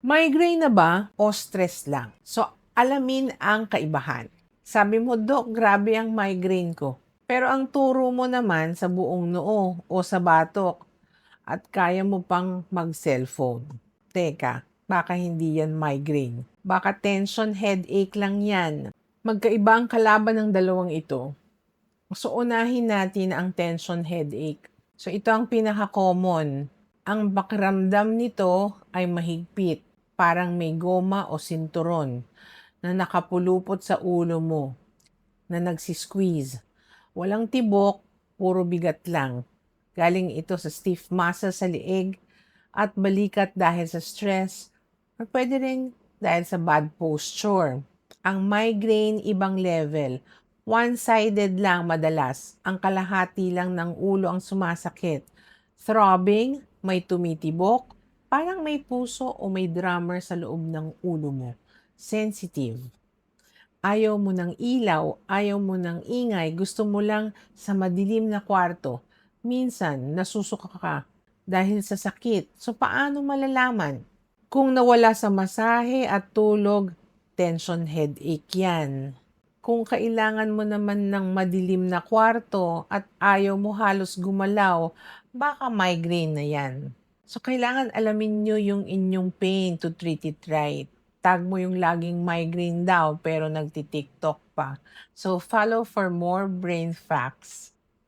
Migraine na ba o stress lang? So, alamin ang kaibahan. Sabi mo, Dok, grabe ang migraine ko. Pero ang turo mo naman sa buong noo o sa batok at kaya mo pang mag-cellphone. Teka, baka hindi yan migraine. Baka tension headache lang yan. Magkaiba ang kalaban ng dalawang ito. So, unahin natin ang tension headache. So, ito ang pinaka-common. Ang pakiramdam nito ay mahigpit, parang may goma o sinturon na nakapulupot sa ulo mo, na nagsisqueeze. Walang tibok, puro bigat lang. Galing ito sa stiff muscle sa liig at balikat dahil sa stress or pwede rin dahil sa bad posture. Ang migraine ibang level. One-sided lang madalas. Ang kalahati lang ng ulo ang sumasakit. Throbbing, may tumitibok, parang may puso o may drummer sa loob ng ulo mo. Sensitive. Ayaw mo ng ilaw, ayaw mo ng ingay, gusto mo lang sa madilim na kwarto. Minsan, nasusuka ka dahil sa sakit. So, paano malalaman? Kung nawala sa masahe at tulog, tension headache yan. Kung kailangan mo naman ng madilim na kwarto at ayaw mo halos gumalaw, baka migraine na yan. So, kailangan alamin nyo yung inyong pain to treat it right. Tag mo yung laging migraine daw pero nagti-TikTok pa. So, follow for more brain facts.